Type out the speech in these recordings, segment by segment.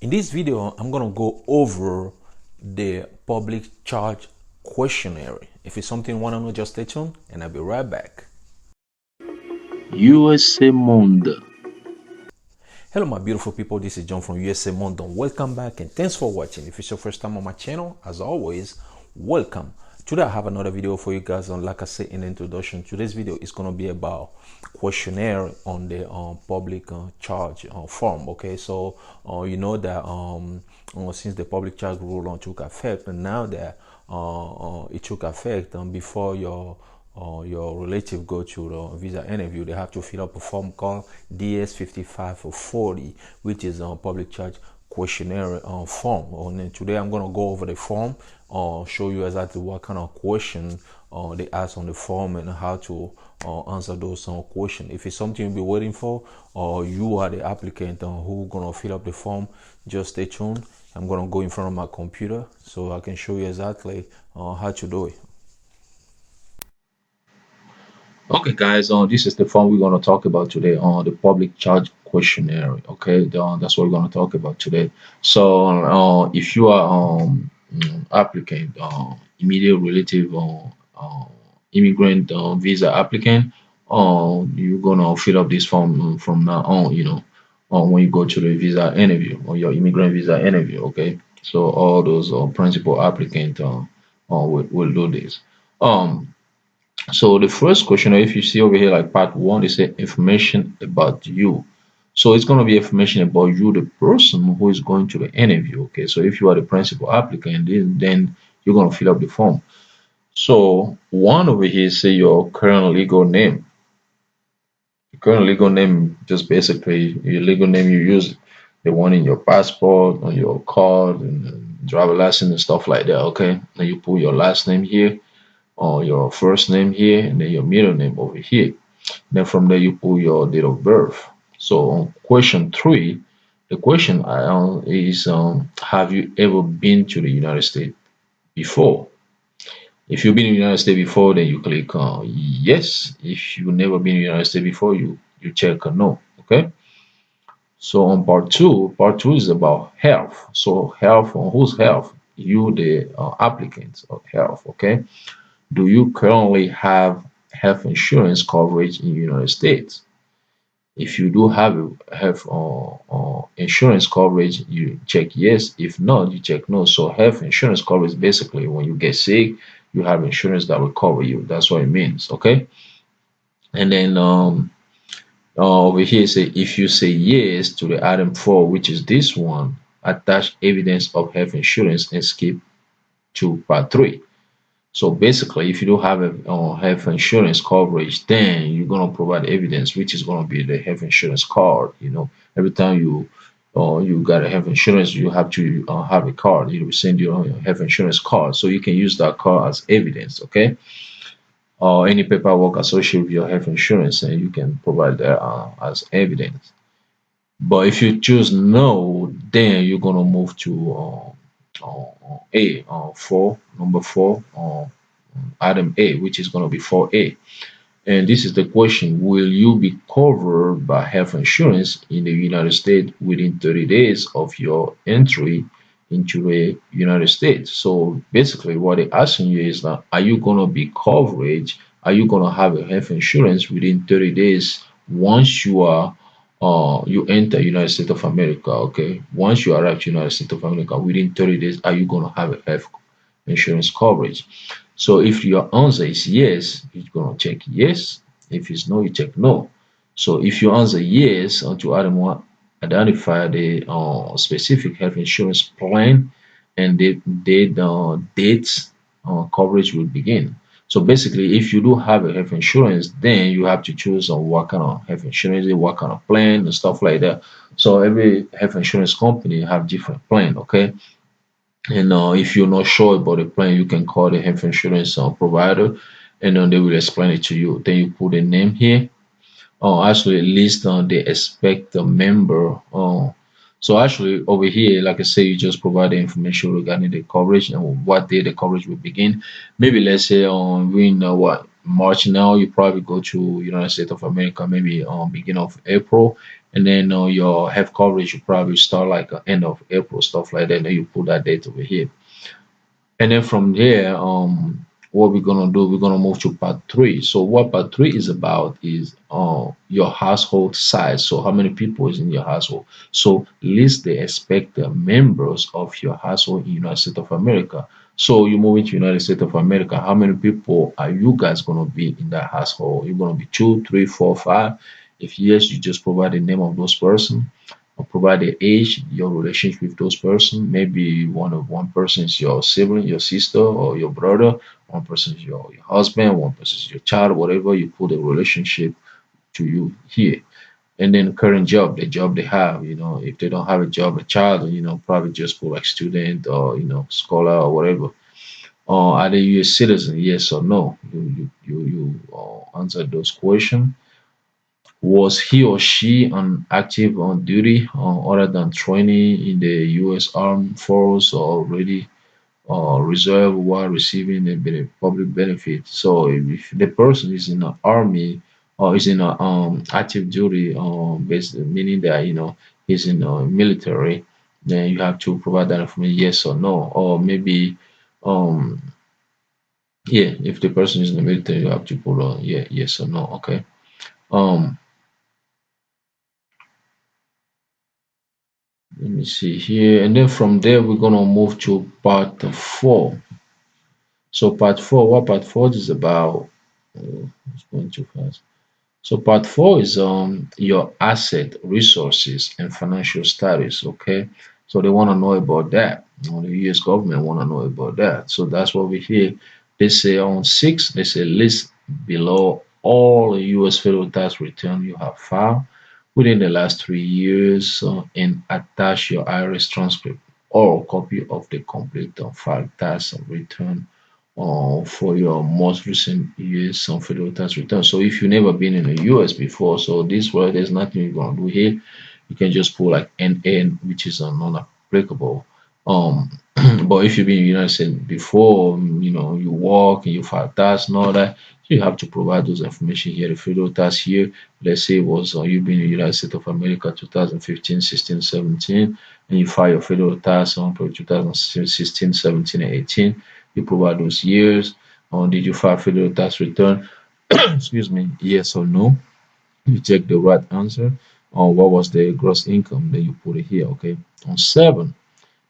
In this video, I'm going to go over the public charge questionnaire. If it's something you want to know, just stay tuned and I'll be right back. USA Monde. Hello my beautiful people, this is John from USA Monde. Welcome back and thanks for watching. If it's your first time on my channel, as always, welcome. Today I have another video for you guys. Like I said in the introduction, today's video is going to be about questionnaire on the public charge form. Okay, so you know that since the public charge rule took effect, and now that it took effect, before your relative go to the visa interview, they have to fill up a form called DS-5540, which is a public charge questionnaire form. And today I'm going to go over the form, show you exactly what kind of question they ask on the form and how to answer those questions. If it's something you'll be waiting for, or you are the applicant who gonna fill up the form, just stay tuned. I'm gonna go in front of my computer so I can show you exactly how to do it. Okay, guys, this is the form we're going to talk about today on the public charge questionnaire. Okay, that's what we're going to talk about today. So, if you are applicant, immediate relative, immigrant visa applicant, you're gonna fill up this form from now on. When you go to the visa interview or your immigrant visa interview. Okay, so all those principal applicant will do this. So the first question, if you see over here, like part one, it says information about you. So it's going to be information about you, the person who is going to the interview. Okay, so if you are the principal applicant, then you're going to fill up the form. So one over here say your current legal name. Your current legal name, just basically your legal name you use, the one in your passport, on your card, and driver license and stuff like that. Okay, then you put your last name here, or your first name here, and then your middle name over here. Then from there you put your date of birth. So on question 3, the question is have you ever been to the United States before? If you've been in the United States before, then you click yes. If you've never been in the United States before, you check no. Okay. So on part two is about health. So health, on whose health? You, the applicant of health. Okay. Do you currently have health insurance coverage in the United States? If you do have health insurance coverage, you check yes. If not, you check no. So health insurance coverage, basically when you get sick, you have insurance that will cover you. That's what it means. Okay. And then over here say if you say yes to the item 4, which is this one, attach evidence of health insurance and skip to part 3. So basically, if you don't have a health insurance coverage, then you're gonna provide evidence, which is gonna be the health insurance card. Every time you got a health insurance, you have to have a card. You will send your health insurance card, so you can use that card as evidence. Okay, or any paperwork associated with your health insurance, and you can provide that as evidence. But if you choose no, then you're gonna move to number 4, item A, which is going to be 4A. And this is the question: will you be covered by health insurance in the United States within 30 days of your entry into the United States? So basically, what they're asking you is that are you going to be coverage? Are you going to have a health insurance within 30 days once you enter United States of America? Okay, once you arrive to United States of America within 30 days, are you going to have a health insurance coverage? So if your answer is yes, you're gonna check yes. If it's no, you check no. So if you answer yes to item 1, identify the specific health insurance plan and the dates coverage will begin. So basically, if you do have a health insurance, then you have to choose on what kind of health insurance, what kind of plan and stuff like that. So every health insurance company have different plan. Okay. And if you're not sure about the plan, you can call the health insurance provider, and then they will explain it to you. Then you put a name here. Actually, list the expected member. So actually, over here, like I say, you just provide the information regarding the coverage and what day the coverage will begin. Maybe let's say we know what March now, you probably go to United States of America maybe beginning of April, and then your health coverage you probably start like end of April, stuff like that. And then you put that date over here. And then from there, what we're gonna do, we're gonna move to part three. So what part three is about is your household size. So how many people is in your household? So list the expected members of your household in United States of America. So you move into United States of America. How many people are you guys gonna be in that household? You're gonna be two, three, four, five. If yes, you just provide the name of those person or provide the age, your relationship with those person. Maybe one person is your sibling, your sister, or your brother. One person is your husband. One person is your child. Whatever you put a relationship to you here. And then current job, the job they have. If they don't have a job, a child, probably just put like student or scholar or whatever. Are they U.S. citizen? Yes or no? You answer those questions. Was he or she on active on duty other than training in the U.S. Armed Force or already reserve while receiving a public benefit? So if the person is in the army or is in a active duty, meaning that he's in military, then you have to provide that information, yes or no, or maybe um yeah, if the person is in the military, you have to put yeah, yes or no. Okay. Um, Let me see here. And then from there, we're going to move to part four. So, what part four is about? It's going too fast. So, part four is your asset, resources, and financial status. Okay. So, they want to know about that. The US government want to know about that. So, that's what we hear. They say on six, they say list below all the US federal tax return you have filed within the last 3 years and attach your IRS transcript or copy of the complete file tax return for your most recent US federal tax return. So if you've never been in the US before, so this word there's nothing you're gonna do here. You can just put like NN, which is non-applicable. But if you've been in the United States before, you work and you file tax and all that, so you have to provide those information here. The federal tax here, let's say it was you've been in the United States of America 2015, 16, 17, and you file your federal tax on 2016, 17, and 18. You provide those years. Did you file federal tax return? Excuse me, yes or no? You check the right answer. What was the gross income? Then you put it here. Okay. On seven,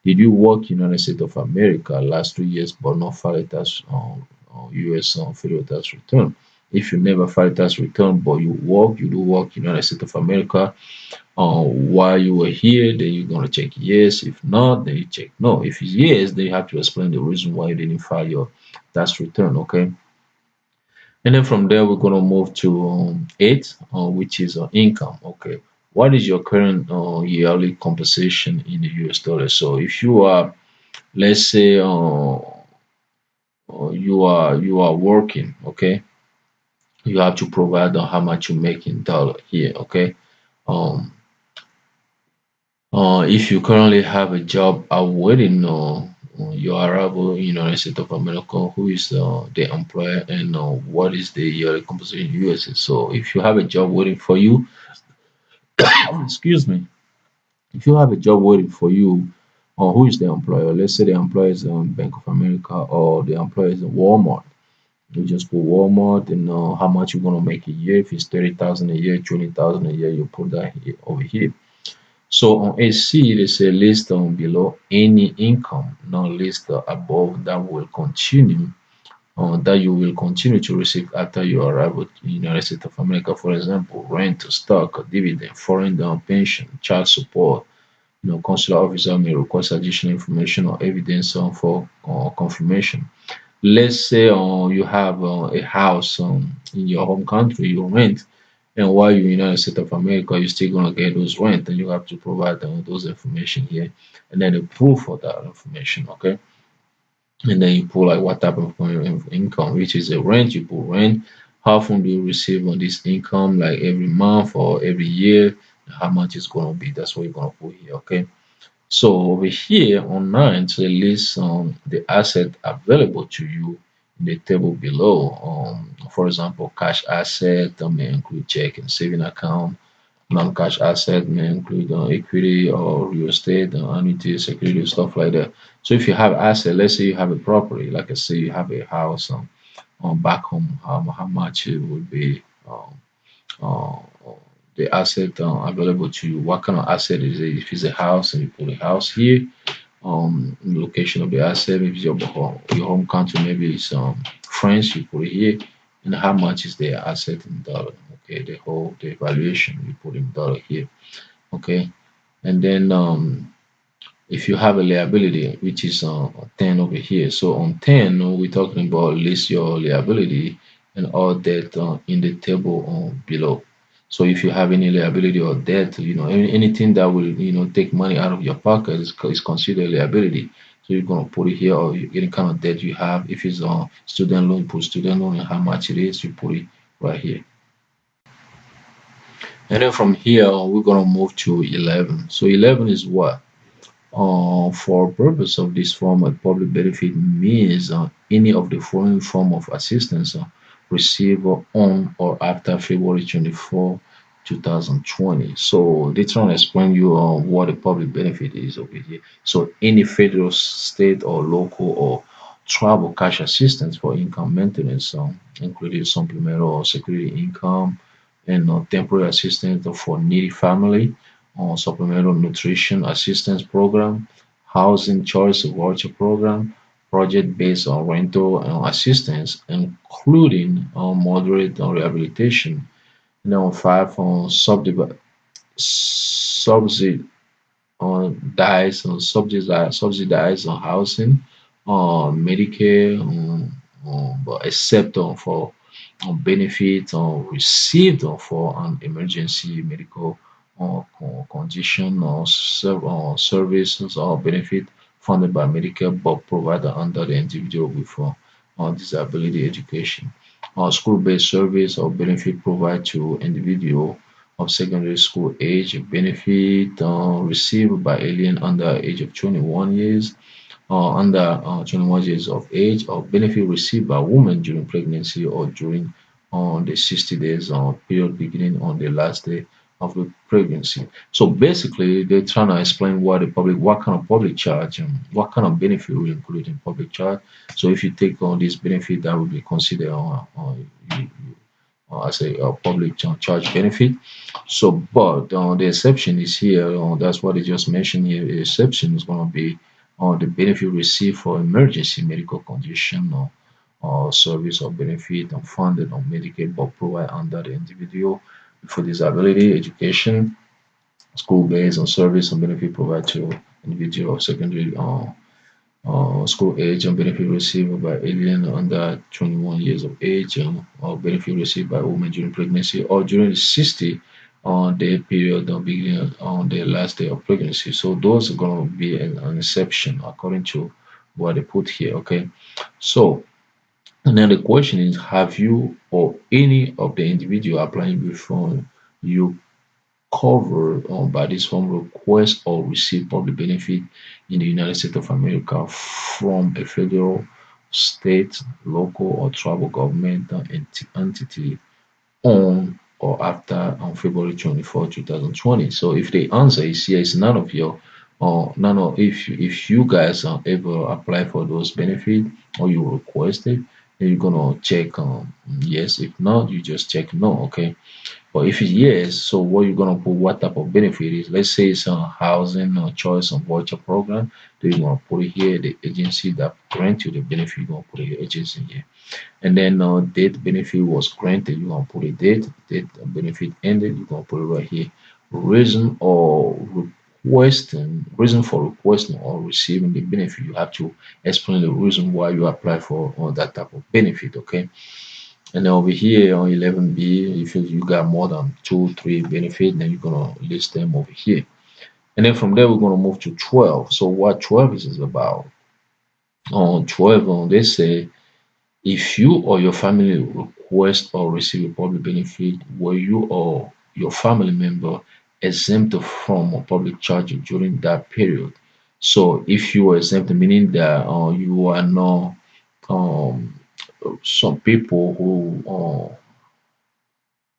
did you work United States of America last 2 years but not file a tax on US federal tax return? If you never file tax return but you do work United States of America while you were here, then you're gonna check yes. If not, then you check no. If it's yes, then you have to explain the reason why you didn't file your tax return. Okay. And then from there, we're going to move to eight, which is income. Okay. What is your current yearly compensation in the US dollar? So if you are, let's say, you are working, okay, you have to provide how much you make in dollar here, okay. Um, if you currently have a job awaiting your arrival in United States of America, who is the employer and what is the yearly compensation in USA? So if you have a job waiting for you, excuse me, if you have a job waiting for you, who is the employer? Let's say the employer is Bank of America or the employer is Walmart. You just put Walmart and how much you're gonna make a year. If it's 30,000 a year, 20,000 a year, you put that over here. So on AC, they say list below any income, not list above that will continue that you will continue to receive after your arrival in the United States of America. For example, rent, stock, dividend, foreign down pension, child support. Consular officer may request additional information or evidence for confirmation. Let's say you have a house in your home country, you rent, and while you're in the United States of America, you're still gonna get those rent, and you have to provide those information here, and then the proof of that information, okay? And then you put like what type of income, which is a rent. You put rent. How often do you receive on this income? Like every month or every year? How much is gonna be? That's what you're gonna put here, okay? So over here on nine, so it lists the asset available to you in the table below. For example, cash asset may include check and saving account. Non-cash asset may include equity or real estate, annuity, security, stuff like that. So if you have asset, let's say you have a property, like I say, you have a house back home, how much it would be uh, the asset available to you. What kind of asset is it? If it's a house and you put a house here, location of the asset, if it's your home country, maybe it's France, you put it here, and how much is the asset in dollar? Okay, the valuation you put in dollar here. Okay, and then if you have a liability, which is 10 over here. So on 10, we're talking about list your liability and all debt in the table below. So if you have any liability or debt, anything that will, take money out of your pocket is considered liability. So you're going to put it here, or any kind of debt you have. If it's a student loan, put student loan and how much it is, you put it right here. And then from here, we're going to move to 11. So 11 is what? For purpose of this form, a public benefit means any of the following form of assistance received on or after February 24, 2020. So they trying to explain you what a public benefit is over here. So any federal, state, or local or tribal cash assistance for income maintenance, including supplemental or security income, and temporary assistance for needy family, supplemental nutrition assistance program, housing choice voucher program, project based on rental assistance, including moderate rehabilitation. Five on subsidy on dies on subsidize on housing, Medicare, but except for benefit received for an emergency medical condition or services or benefit funded by Medicare but provided under the individual with disability education. School-based service or benefit provided to individual of secondary school age, benefit received by alien under age of 21 years, under 21 years of age, or benefit received by women during pregnancy or during the 60 days period beginning on the last day of the pregnancy. So basically, they're trying to explain what kind of public charge and what kind of benefit will include in public charge. So if you take on this benefit, that will be considered as a public charge benefit. So, but the exception is here. That's what they just mentioned here. The exception is going to be the benefit received for emergency medical condition or service or benefit funded on Medicaid but provided under the individual for disability education, school-based on service and benefit provided to individual of secondary school age and benefit received by alien under 21 years of age, or benefit received by women during pregnancy or during the 60 day period beginning on the last day of pregnancy. So those are going to be an exception according to what they put here. Okay, so and then the question is, have you or any of the individual applying before you covered by this form request or receive public benefit in the United States of America from a federal, state, local, or tribal government entity on or after on February 24, 2020. So if the answer is yes, none of your or none of if you guys ever apply for those benefits or you request it, then you're gonna check yes. If not, you just check no. Okay. But if it's yes, so what you're gonna put what type of benefit is? Let's say it's a housing or choice and voucher program. Then you're gonna put it here. The agency that grant you the benefit, you're gonna put your agency here. And then date benefit was granted, you're gonna put a date benefit ended, you're gonna put it right here. Reason for requesting or receiving the benefit, you have to explain the reason why you apply for that type of benefit. Okay. And then over here on 11B, if you got more than two, three benefits, then you're gonna list them over here. And then from there, we're gonna move to 12. So what 12 is about? On 12, they say if you or your family request or receive a public benefit where you or your family member exempt from a public charge during that period. So if you are exempt, meaning that you are not um, some people who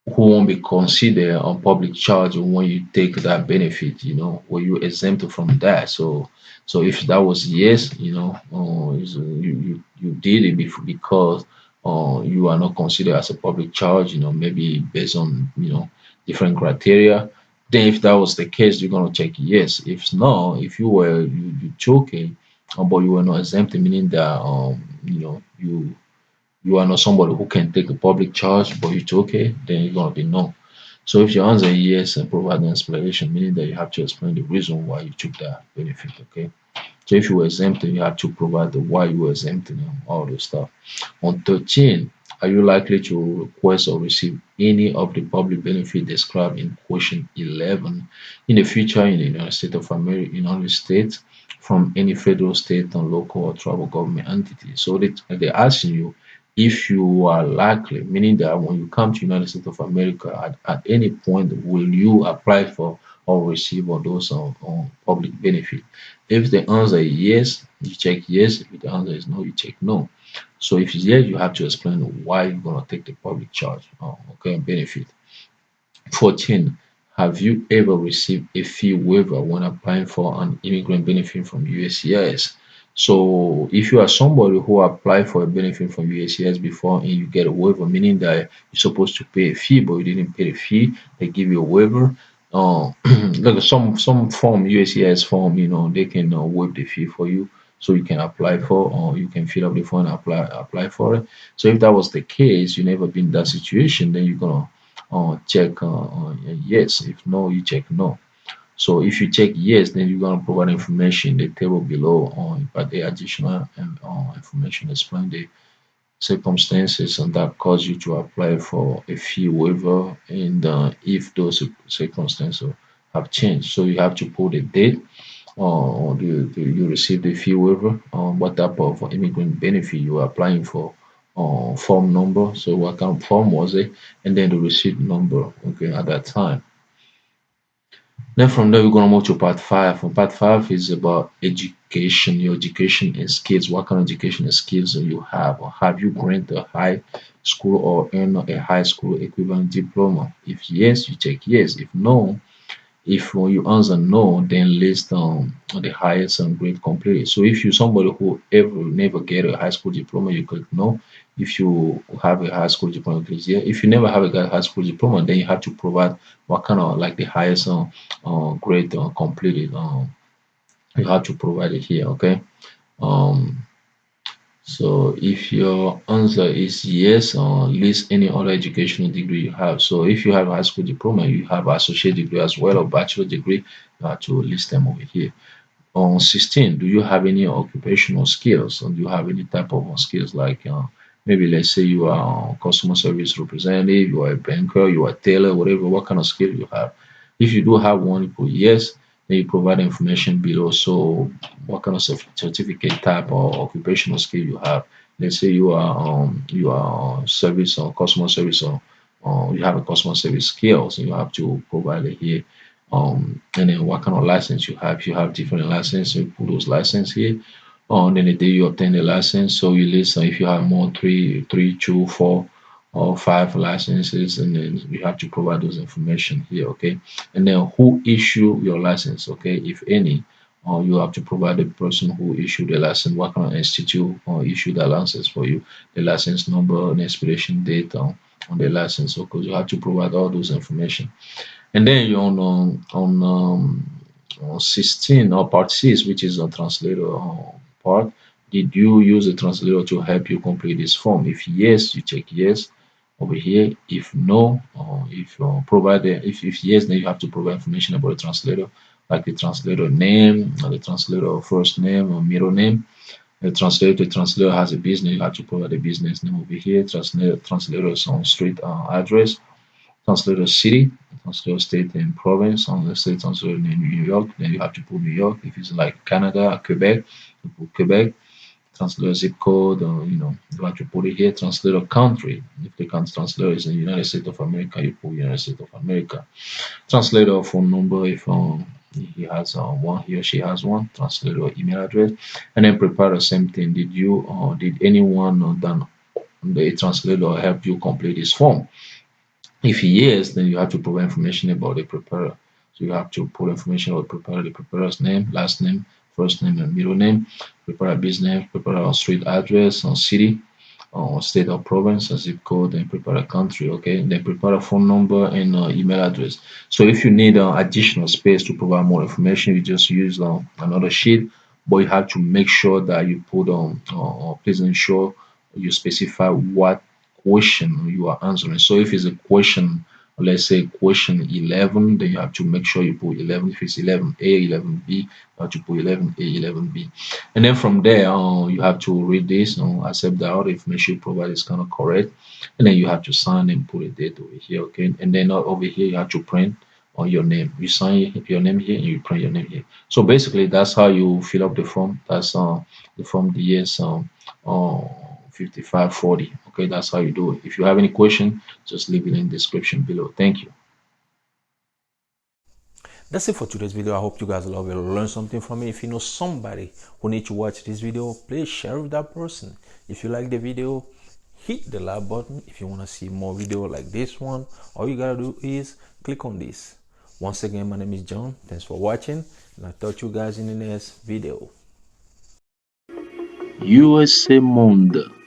won't be considered on public charge when you take that benefit, when you exempt from that. So if that was yes, you did it because you are not considered as a public charge, maybe based on different criteria. Then if that was the case, you're gonna check yes. If not, if you took it, but you were not exempt, meaning that you are not somebody who can take a public charge, but it's okay, then you're gonna be no. So if your answer is yes and provide an explanation, meaning that you have to explain the reason why you took that benefit, okay? So if you were exempted, you have to provide the why you were exempted and all this stuff. On 13, are you likely to request or receive any of the public benefit described in question 11 in the future in the United States of America, United States, from any federal, state, and local or tribal government entity? So they're asking you if you are likely, meaning that when you come to United States of America, at any point will you apply for or receive all those public benefit? If the answer is yes, you check yes. If the answer is no, you check no. So if it's yes, you have to explain why you're gonna take the public charge, okay, benefit. 14. Have you ever received a fee waiver when applying for an immigrant benefit from USCIS? So if you are somebody who applied for a benefit from USCIS before and you get a waiver, meaning that you're supposed to pay a fee but you didn't pay the fee, they give you a waiver. Like some form USCIS form, they can waive the fee for you, so you can apply for, or you can fill up the form and apply for it. So if that was the case, you never been in that situation, then you're gonna check yes. If no, you check no. So if you check yes, then you're gonna provide information in the table below on but the additional information explain the circumstances and that cause you to apply for a fee waiver, and if those circumstances have changed. So you have to put the date you received the fee waiver, what type of immigrant benefit you are applying for, form number, so what kind of form was it, and then the receipt number, okay, at that time. Then from there, we're going to move to part five. And part five is about education, your education and skills. What kind of education and skills do you have? Or have you granted a high school or earned a high school equivalent diploma? If yes, you check yes. If no, if you answer no, then list the highest grade completed. So if you're somebody who ever never get a high school diploma, you click no. If you have a high school diploma, you click yes. If you never have a high school diploma, then you have to provide what kind of like the highest grade completed. You have to provide it here, okay? Um, so if your answer is yes, list any other educational degree you have. So if you have a high school diploma, you have associate degree as well or bachelor degree, you have to list them over here. On 16, do you have any occupational skills? Or do you have any type of skills like maybe let's say you are a customer service representative, you are a banker, you are a tailor, whatever, what kind of skill you have? If you do have one, you put yes, then you provide information below. So what kind of certificate type or occupational skill you have? Let's say you are service or customer service or you have a customer service skills, and you have to provide it here, and then what kind of license you have. If you have different licenses, you put those license here. And then the day you obtain the license, so you list if you have more three, two, four, or five licenses, and then you have to provide those information here, okay? And then who issue your license, okay, if any. You have to provide the person who issued the license, what kind of institute or issued the license for you, the license number, and expiration date on the license, because you have to provide all those information. And then you're on 16 or part 6, which is a translator part. Did you use a translator to help you complete this form? If yes, you check yes over here. If no, if provide if yes, then you have to provide information about the translator, like the translator name, or the translator first name or middle name. The translator has a business, you have to provide the business name over here. Translator's on street address, translator city, translator state and province, on the state translator in New York, then you have to put New York. If it's like Canada, Quebec, you put Quebec. Translator zip code, you have to put it here. Translator country, if the translator is in the United States of America, you put United States of America. Translator phone number, if he has one, he or she has one. Translator email address, and then prepare the same thing. Did anyone done the translator help you complete this form. If he is, then you have to provide information about the preparer. So you have to put information about preparer, the preparer's name, last name, first name, and middle name, preparer business, preparer street address, or city, or state or province, a zip code, and preparer country. Okay, and then preparer phone number and email address. So if you need additional space to provide more information, you just use another sheet, but you have to make sure that you put please ensure you specify what question you are answering. So if it's a question, let's say question 11, then you have to make sure you put 11. If it's 11A, 11B, you have to put 11A, 11B. And then from there, you have to read this, accept that all the information you provide is kind of correct. And then you have to sign and put a date over here, okay? And then over here, you have to print on your name. You sign your name here and you print your name here. So basically, that's how you fill up the form. That's the form DS uh, 5540. Okay, that's how you do it. If you have any question, just leave it in the description below. Thank you. That's it for today's video. I hope you guys love it or learn something from it. If you know somebody who needs to watch this video, please share with that person. If you like the video, hit the like button. If you want to see more video like this one, all you gotta do is click on this. Once again, my name is John. Thanks for watching, and I'll talk to you guys in the next video. USA Monde.